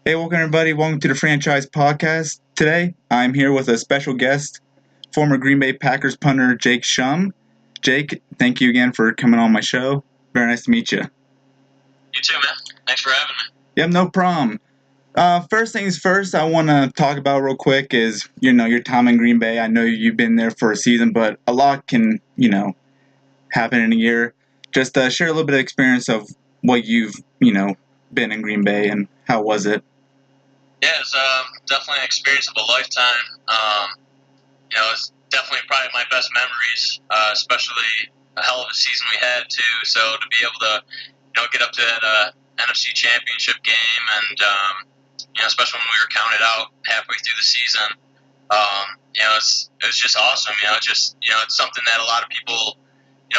Hey, welcome everybody. Welcome to the Franchise Podcast. Today, I'm here with a special guest, former Green Bay Packers punter Jake Schum. Jake, thank you again for coming on my show. Very nice to meet you. You too, man. Thanks for having me. Yep, no problem. First things first, I want to talk about real quick is your time in Green Bay. I know you've been there for a season, but a lot can happen in a year. Just share a little bit of experience of what you've been in Green Bay and how was it. Yeah, it's definitely an experience of a lifetime. It's definitely probably my best memories, especially a hell of a season we had too. So to be able to, get up to that NFC Championship game, and especially when we were counted out halfway through the season, it was just awesome. It's something that a lot of people,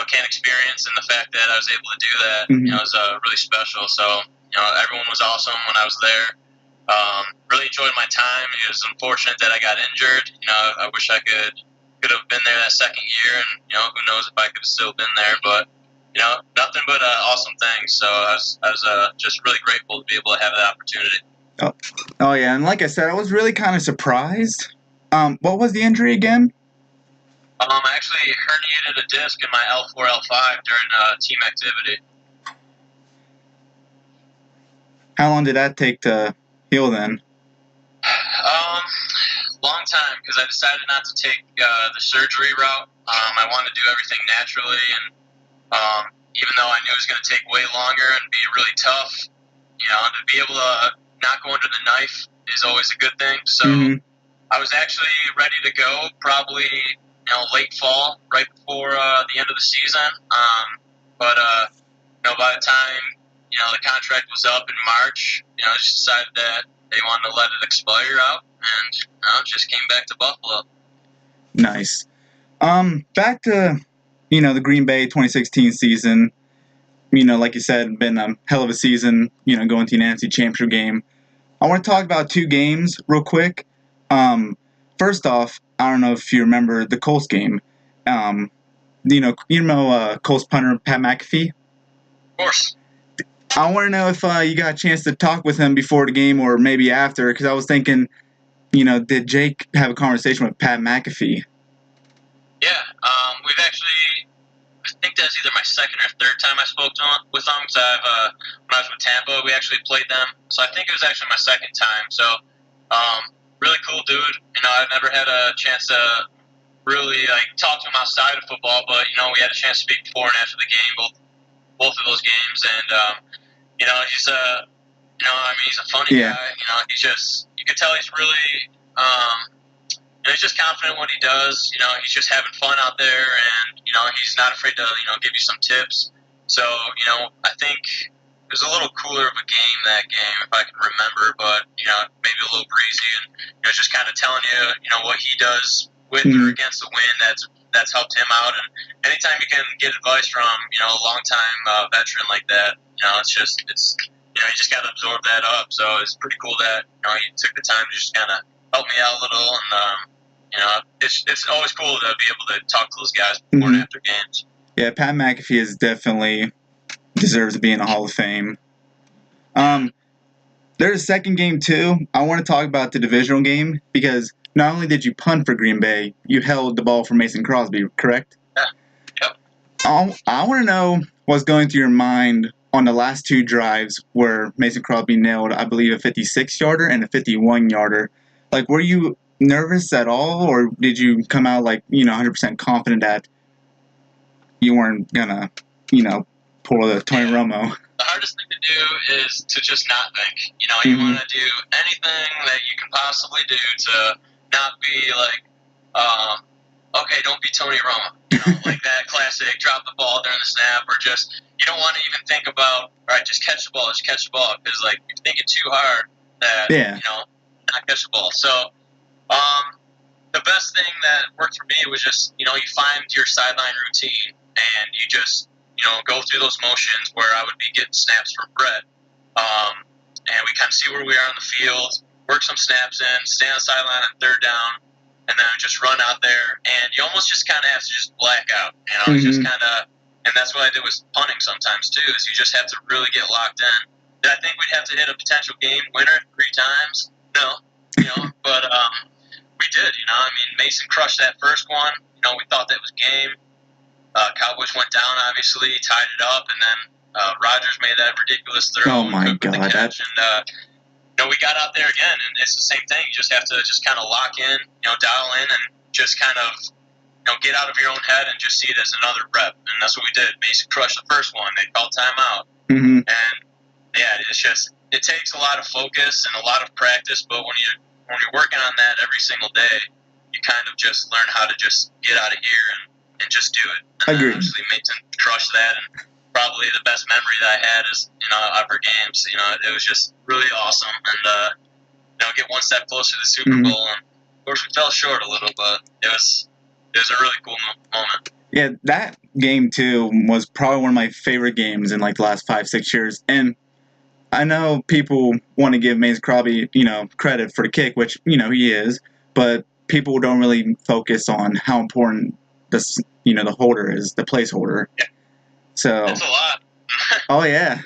can't experience, and the fact that I was able to do that, is really special. So everyone was awesome when I was there. Really enjoyed my time. It was unfortunate that I got injured. I wish I could have been there that second year, and who knows if I could have still been there. But nothing but awesome things. So I was just really grateful to be able to have that opportunity. Oh yeah, and like I said, I was really kind of surprised. What was the injury again? I actually herniated a disc in my L4, L5 during team activity. How long did that take to heal then? Long time, because I decided not to take the surgery route. I wanted to do everything naturally, and even though I knew it was going to take way longer and be really tough, to be able to not go under the knife is always a good thing. So I was actually ready to go, probably late fall, right before the end of the season. But by the time the contract was up in March, I just decided that they wanted to let it expire out, and just came back to Buffalo. Nice. Back to the Green Bay 2016 season. Like you said, been a hell of a season. Going to the NFC Championship game. I want to talk about two games real quick. First off, I don't know if you remember the Colts game. Colts punter Pat McAfee. Of course. I want to know if you got a chance to talk with him before the game or maybe after, because I was thinking, did Jake have a conversation with Pat McAfee? Yeah, we've actually, I think that's either my second or third time I spoke with him, because when I was with Tampa, we actually played them, so I think it was actually my second time. So, really cool dude. I've never had a chance to really talk to him outside of football, but we had a chance to speak before and after the game, both of those games, and he's a funny guy. You could tell he's really, he's just confident in what he does. He's just having fun out there, and he's not afraid to give you some tips. So I think it was a little cooler of a game that game, if I can remember, but maybe a little breezy, and just kind of telling you what he does with or against the wind. That's helped him out, and anytime you can get advice from a longtime veteran like that, it's you just got to absorb that up. So it's pretty cool that he took the time to just kind of help me out a little, and it's always cool to be able to talk to those guys before and after games. Yeah, Pat McAfee is definitely deserves to be in the Hall of Fame. There's a second game too. I want to talk about the divisional game because not only did you punt for Green Bay, you held the ball for Mason Crosby, correct? Yeah. Yep. I want to know what's going through your mind on the last two drives where Mason Crosby nailed, I believe, a 56-yarder and a 51-yarder. Were you nervous at all, or did you come out 100% confident that you weren't gonna, pull the Tony Romo? The hardest thing to do is to just not think. You want to do anything that you can possibly do to not be okay, don't be Tony Romo. Like that classic drop the ball during the snap, or just you don't want to even think about, all right, just catch the ball, because you're thinking too hard that not catch the ball. So the best thing that worked for me was just you find your sideline routine, and you just go through those motions where I would be getting snaps from Brett, and we kind of see where we are on the field, work some snaps in, stay on the sideline on third down, and then just run out there, and you almost just kind of have to just black out, just kind of, and that's what I did with punting sometimes too, is you just have to really get locked in, did I think we'd have to hit a potential game winner 3 times? No, but we did. I mean, Mason crushed that first one. We thought that was game. Cowboys went down, obviously, tied it up, and then Rodgers made that ridiculous throw. Oh my and Cook with God, the catch, and we got out there again, and it's the same thing. You just have to just kind of lock in, dial in, and just kind of get out of your own head and just see it as another rep. And that's what we did. Mason crushed the first one. They called timeout. Mm-hmm. And yeah, it takes a lot of focus and a lot of practice, but when you're working on that every single day, you kind of just learn how to just get out of here and just do it. And Agreed. Obviously Mason crushed that, and probably the best memory that I had is of our games. It was just really awesome, and get one step closer to the Super Mm-hmm. Bowl. And of course we fell short a little, but it was a really cool moment. Yeah, that game too was probably one of my favorite games in like the last 5-6 years. And I know people want to give Mason Crosby, credit for the kick, which he is, but people don't really focus on how important this, the holder is, the placeholder. Yeah. So. It's a lot. Oh yeah.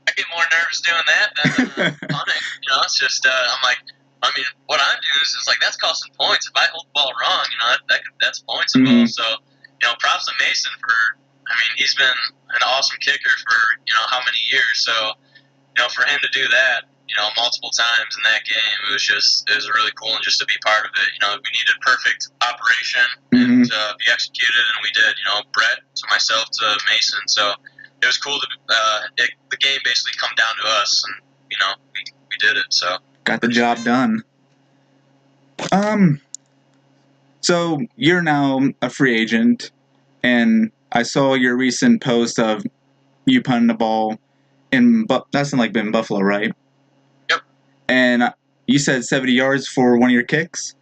I get more nervous doing that than punting. It's just I'm like, I mean, what I'm doing is like that's costing points. If I hold the ball wrong, that's points involved. So, props to Mason for. I mean, he's been an awesome kicker for how many years. So, for him to do that, multiple times in that game, it was really cool, and just to be part of it. We needed perfect operation Mm-hmm. to be executed, and we did. Brett to myself to Mason. So it was cool to the game basically come down to us, and we did it. So got the job done. So you're now a free agent, and I saw your recent post of you punting the ball that's in Buffalo, right? Yep. And you said 70 yards for one of your kicks?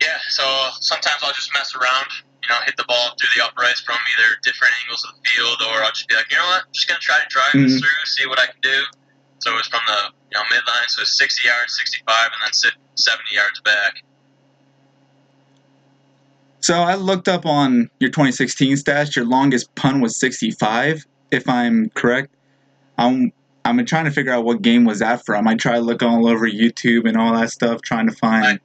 Yeah, so sometimes I'll just mess around, hit the ball through the uprights from either different angles of the field, or I'll just be like, you know what, I'm just going to try to drive this through, see what I can do. So it was from the midline, so 60 yards, 65, and then 70 yards back. So I looked up on your 2016 stats. Your longest punt was 65, if I'm correct. I'm trying to figure out what game was that from. I tried looking all over YouTube and all that stuff, trying to find.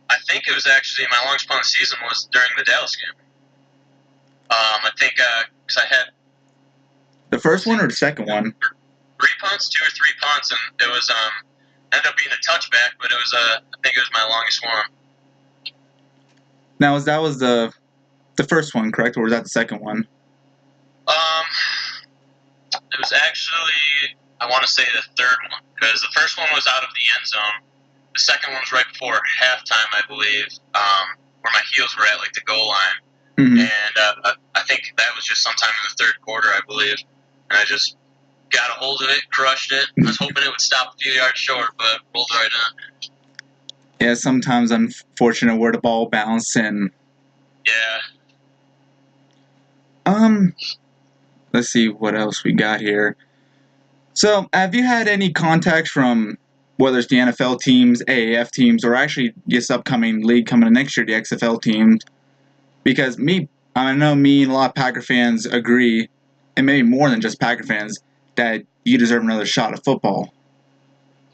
I think it was actually my longest punt of the season was during the Dallas game. I think because I had the first one or the second one. 2 or 3 punts, and it was ended up being a touchback, but it was I think it was my longest one. Now, that was the first one, correct, or was that the second one? It was actually, I want to say the third one, because the first one was out of the end zone. The second one was right before halftime, I believe, where my heels were at, like the goal line. Mm-hmm. And I think that was just sometime in the third quarter, I believe. And I just got a hold of it, crushed it. I was hoping it would stop a few yards short, but rolled right in. Yeah, sometimes unfortunate where the ball bounced and. Yeah. Let's see what else we got here. So, have you had any contact from whether it's the NFL teams, AAF teams, or actually this upcoming league coming in next year, the XFL teams? Because I know me and a lot of Packer fans agree, and maybe more than just Packer fans, that you deserve another shot at football.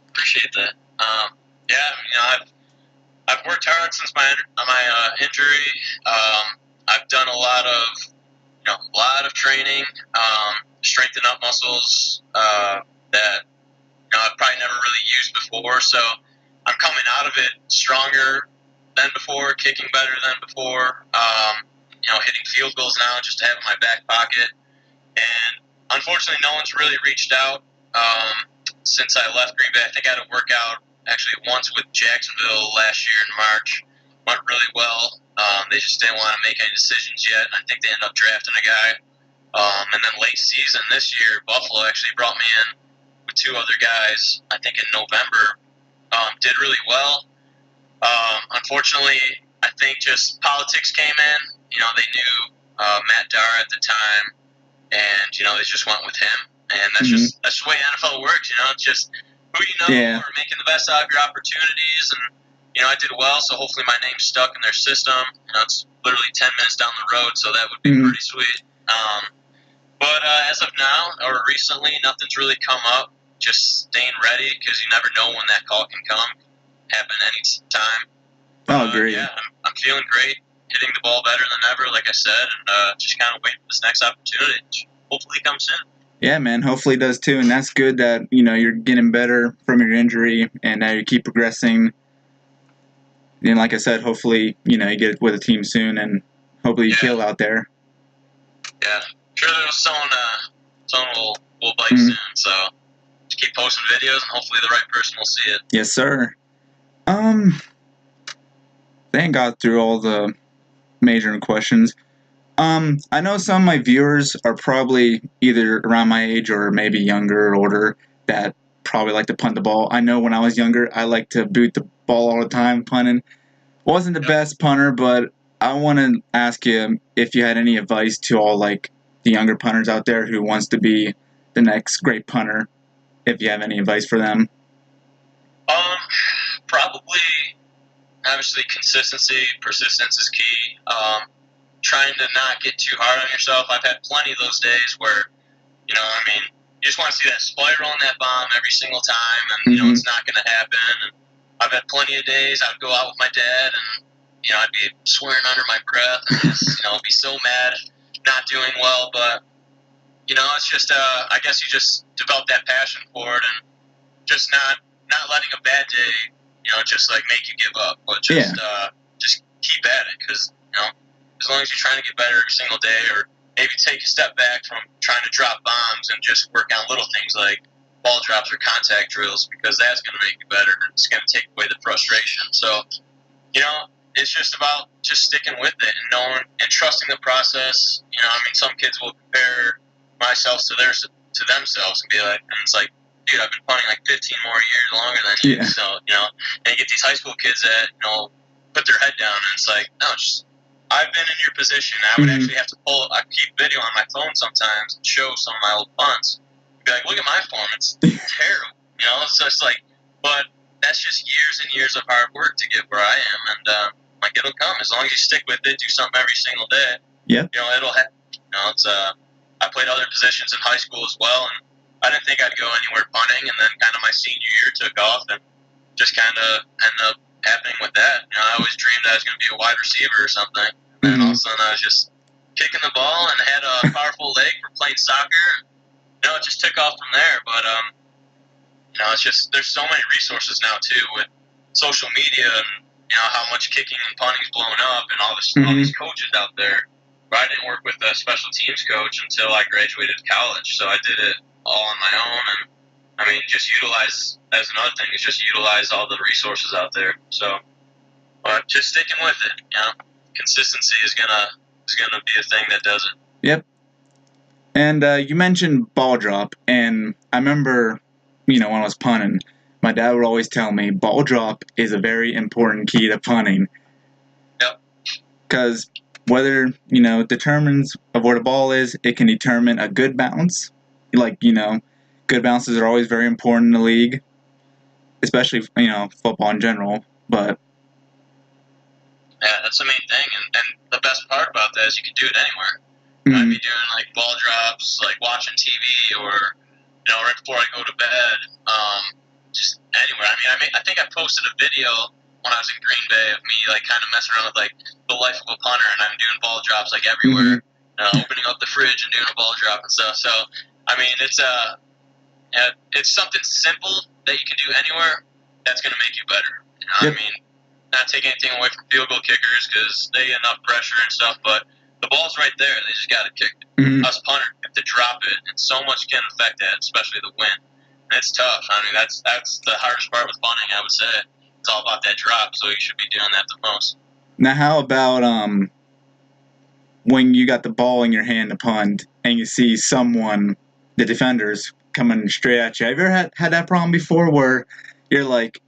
Appreciate that. Yeah, I've worked hard since my injury. I've done a lot of training, strengthen up muscles that I've probably never really used before. So I'm coming out of it stronger than before, kicking better than before. Hitting field goals now just to have in my back pocket. And unfortunately, no one's really reached out since I left Green Bay. I think I had a workout actually once with Jacksonville last year in March. Went really well. They just didn't want to make any decisions yet. And I think they ended up drafting a guy. And then late season this year, Buffalo actually brought me in with 2 other guys, I think in November. Did really well. Unfortunately, I think just politics came in. They knew Matt Dara at the time, and they just went with him. And that's just the way NFL works. It's just who or making the best out of your opportunities. And I did well, so hopefully my name's stuck in their system. It's literally 10 minutes down the road, so that would be pretty sweet. But as of now, or recently, nothing's really come up. just staying ready because you never know when that call can happen any time. Oh, great. Yeah, I'm feeling great, hitting the ball better than ever, like I said, and just kind of waiting for this next opportunity, which hopefully comes soon. Yeah, man. Hopefully it does too, and that's good that you're getting better from your injury, and now you keep progressing. And like I said, hopefully you get with a team soon, and hopefully you kill out there. Yeah, sure. There's someone will bite soon. So just keep posting videos, and hopefully the right person will see it. Yes, sir. Thank God through all the major questions. I know some of my viewers are probably either around my age or maybe younger or older that probably like to punt the ball. I know when I was younger, I liked to boot the ball all the time, punting. Wasn't the best punter, but I want to ask you if you had any advice to all like the younger punters out there who wants to be the next great punter. If you have any advice for them. Probably, obviously, consistency, persistence is key. Trying to not get too hard on yourself. I've had plenty of those days where, you just want to see that spiral on that bomb every single time, and it's not going to happen. And I've had plenty of days. I'd go out with my dad, and I'd be swearing under my breath, and just be so mad, not doing well. But it's just I guess you just develop that passion for it, and just not letting a bad day, just like make you give up, but just keep at it, because as long as you're trying to get better every single day, or maybe take a step back from trying to drop bombs and just work on little things like ball drops or contact drills, because that's going to make you better, and it's going to take away the frustration. So, it's just about just sticking with it and knowing and trusting the process. Some kids will compare myself to themselves and be like, and it's like, dude, I've been punting like 15 more years longer than you. So, and you get these high school kids that, put their head down, and it's like, no, I've been in your position. I would actually have to I keep video on my phone sometimes and show some of my old punts. Be like, look at my form. It's terrible. So it's like, but that's just years and years of hard work to get where I am. And, it'll come. As long as you stick with it, do something every single day. Yeah. It'll happen. I played other positions in high school as well, and I didn't think I'd go anywhere punting, and then kind of my senior year took off, and just kind of ended up happening with that. I always dreamed I was going to be a wide receiver or something, and then all of a sudden I was just kicking the ball and had a powerful leg for playing soccer. It just took off from there. But it's just, there's so many resources now too with social media, and how much kicking and punting's blown up, and all these coaches out there. But I didn't work with a special teams coach until I graduated college, so I did it all on my own. And just utilize, as another thing, is just utilize all the resources out there. So, but just sticking with it. Consistency is gonna be a thing that does it. Yep. And you mentioned ball drop, and I remember, when I was punting, my dad would always tell me ball drop is a very important key to punting. Yep. Because whether, determines of where the ball is, it can determine a good bounce. Like, good bounces are always very important in the league, especially, football in general. But yeah, that's the main thing. And the best part about that is you can do it anywhere. I'd be doing like ball drops, like watching TV, or right before I go to bed, just anywhere. I think I posted a video when I was in Green Bay of me like kind of messing around with like the life of a punter, and I'm doing ball drops like everywhere, opening up the fridge and doing a ball drop and stuff. So it's something simple that you can do anywhere that's going to make you better. Yep. Not taking anything away from field goal kickers, because they get enough pressure and stuff, but the ball's right there. They just got to kick it. Us punters have to drop it, and so much can affect that, especially the wind. And it's tough. That's the hardest part with punting, I would say. It's all about that drop, so you should be doing that the most. Now, how about when you got the ball in your hand to punt, and you see someone, the defenders, coming straight at you? Have you ever had that problem before, where you're like,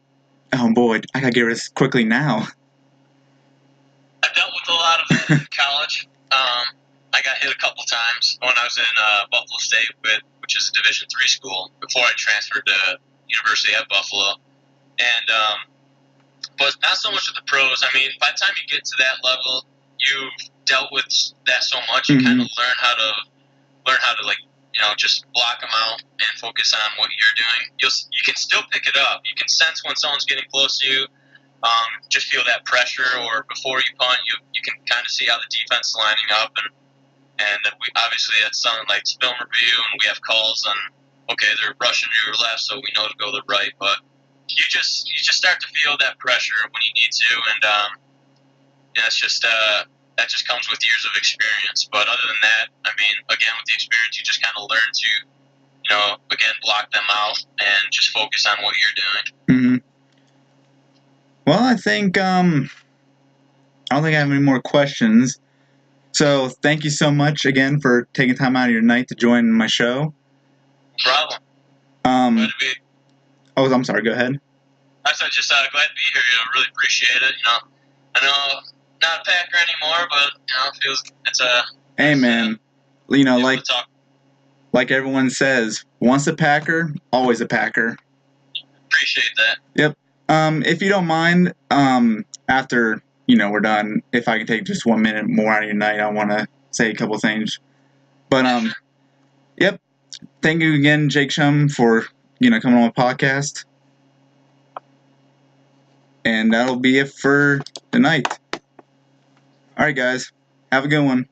oh boy, I gotta get rid of this quickly now? I dealt with a lot of it in college. I got hit a couple times when I was in Buffalo State, which is a Division III school, before I transferred to University at Buffalo. And but not so much with the pros. By the time you get to that level, you've dealt with that so much, you kind of learn how to like just block them out and focus on what you're doing. You can still pick it up. You can sense when someone's getting close to you. Just feel that pressure, or before you punt, you can kind of see how the defense is lining up, and we obviously that's something like film review, and we have calls on, okay, they're rushing to your left, so we know to go to the right. But you just start to feel that pressure when you need to, and it's just that just comes with years of experience. But other than that, I mean, again, with the experience, you just kind of learn to, again, block them out and just focus on what you're doing. Mm-hmm. Well, I think I don't think I have any more questions. So thank you so much again for taking time out of your night to join my show. No problem. Um, oh, I'm sorry. Go ahead. I said just glad to be here. I really appreciate it. I know not a Packer anymore, but it feels it's a. Hey man, like everyone says, once a Packer, always a Packer. Appreciate that. Yep. If you don't mind, after we're done, if I can take just 1 minute more out of your night, I want to say a couple things. But yep. Thank you again, Jake Schum, for coming on my podcast. And that'll be it for tonight. All right, guys. Have a good one.